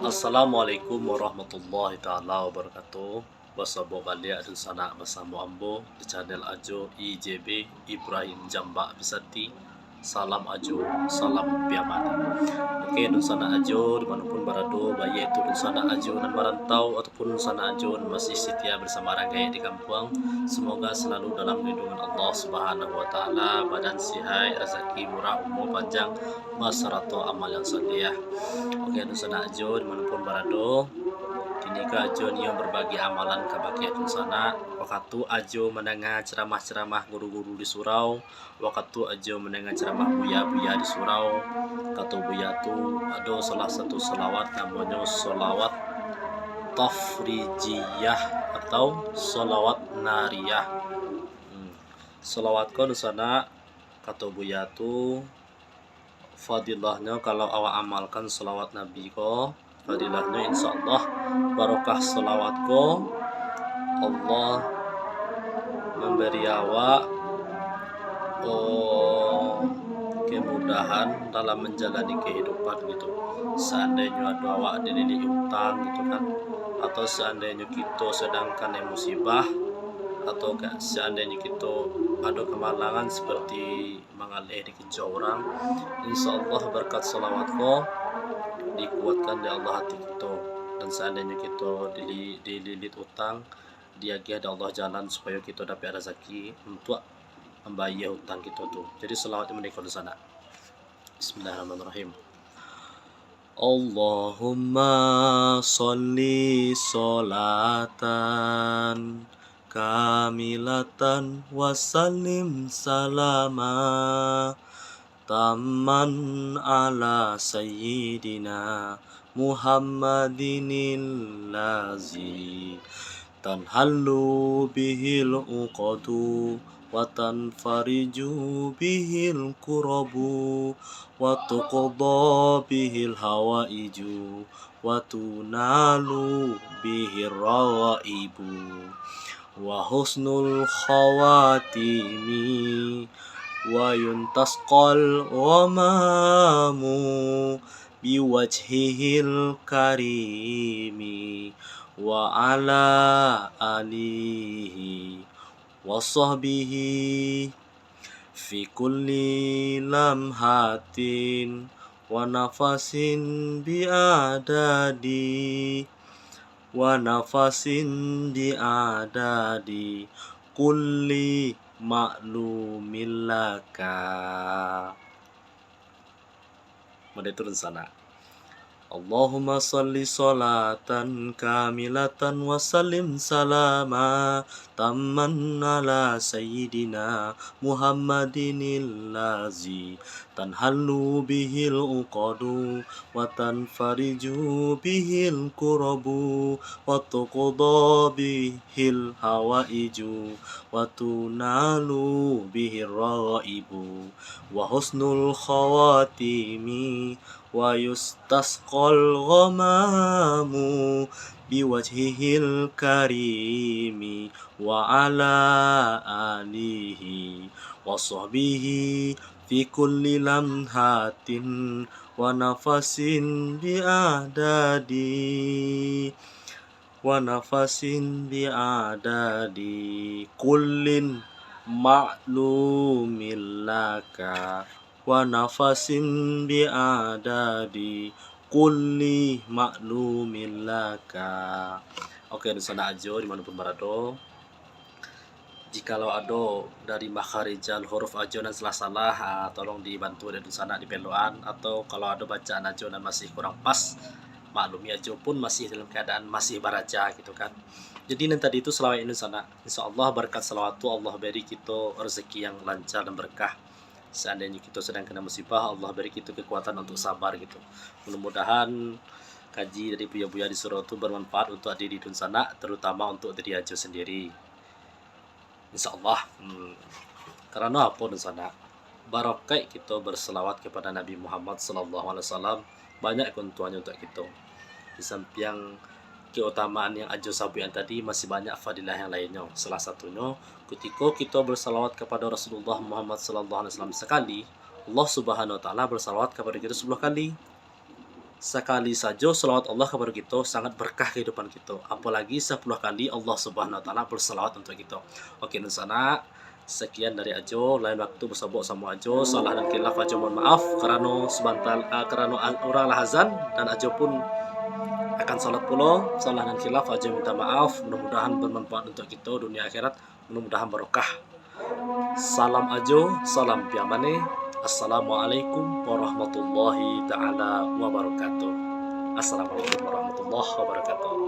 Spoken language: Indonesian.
Assalamualaikum warahmatullahi taala wabarakatuh. Bersama balik dan sana bersama Ambo di channel Ajo IJB Ibrahim Jamba Bisati. Salam Ajo, salam Piamani. Oke, dun sana Ajo dimanapun berada, baik itu dun sana Ajo dan merantau ataupun dun sana Ajo masih setia bersama Ranggai di kampung. Semoga selalu dalam lindungan Allah Subhanahu wa taala, badan sihat, rezeki murah, umur panjang, beserta amal yang saleh. Oke, dun sana Ajo dimanapun berada, kini ke Ajo yang berbagi amalan kebahagiaan sana. Waktu Ajo mendengar ceramah-ceramah guru-guru di surau, waktu Ajo mendengar ceramah buya-buya di surau, kata buya tu ada salah satu selawat namanya selawat tafrijiyah atau selawat nariyah. Selawat kau di sana kata buya tu fadilahnya kalau awak amalkan selawat Nabi ko, fadilahnya insyaallah barokah selawat ko Allah memberi awak kemudahan dalam menjalani kehidupan gitu. Seandainya ada awak dililit utang gitu kan, atau seandainya kita sedang kena musibah, atau seandainya kita ada kemalangan seperti mengalih dikejar orang, insyaallah berkat salawat ko dikuatkan di Allah hati kita. Dan seandainya kita dililit utang, diagih ada Allah jalan supaya kita dapat rezeki untuk membayar hutang kita tu. Jadi selawat mereka di sana. Bismillahirrahmanirrahim. Allahumma sholli sholatan kamilatan wa sallim salama tamman ala sayyidina Muhammadinil lazi tanhallu bihil uqadu wa tanfariju bihil kurabu wa tuqda bihil hawaiju wa tunalu bihir rawaibu wa husnul khawatimi wa yuntasqal ghamamu biwajhihil karimi wa ala alihi wa sahbihi fi kulli lamhatin wa nafasin biadadi kulli ma'lumin laka. Mari turun sana. Allahumma salli salatan kamilatan wa sallim salama tamman ala sayyidina Muhammadinil lazi tanhallu bihil uqadu wa tanfariju bihil kurabu wa tuqda bihil hawaiju wa tunalu bihir rawaibu wa husnul khawatimi wa yustasqal ghamamu biwajhihil karimi wa ala alihi wa sahbihi fi kulli lamhatin wa nafasin biadadi kullin ma'lumin laka wa nafasin biadadi kulli ma'lumin laka. Oke, di sana Ajo dimanapun berada, jikalau ada dari makharijal huruf Ajo dan salah-salah, tolong dibantu dari sana di peluan, atau kalau ada bacaan Ajo dan masih kurang pas, maklumi Ajo pun masih dalam keadaan masih baraja gitu kan. Jadi nanti tadi itu selawat ini sana, insyaallah berkat salawat itu Allah beri kita rezeki yang lancar dan berkah. Seandainya kita sedang kena musibah, Allah beri kita kekuatan untuk sabar gitu. Mudah-mudahan kaji dari buya-buya di surau itu bermanfaat untuk adik di sana, terutama untuk diri Ajo sendiri. Insyaallah. Karena apa di sana? Barokah kita berselawat kepada Nabi Muhammad SAW, banyak keuntungannya untuk kita. Di samping keutamaan yang Ajo sampaikan tadi, masih banyak fadilah yang lainnya. Salah satunya ketika kita bersalawat kepada Rasulullah Muhammad SAW sekali, Allah Subhanahu wa taala bersalawat kepada kita 10 kali. sekali saja selawat Allah kepada kita sangat berkah kehidupan kita. Apalagi 10 kali Allah Subhanahu wa taala berselawat untuk kita. Oke, dan sana sekian dari Ajo, lain waktu bersama sama Ajo, salah dan khilaf Ajo mohon maaf karena karena orang lahazan dan Ajo pun akan salat pula, salah dan khilaf Ajo minta maaf. Mudah-mudahan bermanfaat untuk kita dunia akhirat, mudah-mudahan barokah. Salam Ajo, salam Piamane. Assalamualaikum warahmatullahi taala wabarakatuh. Assalamualaikum warahmatullahi wabarakatuh.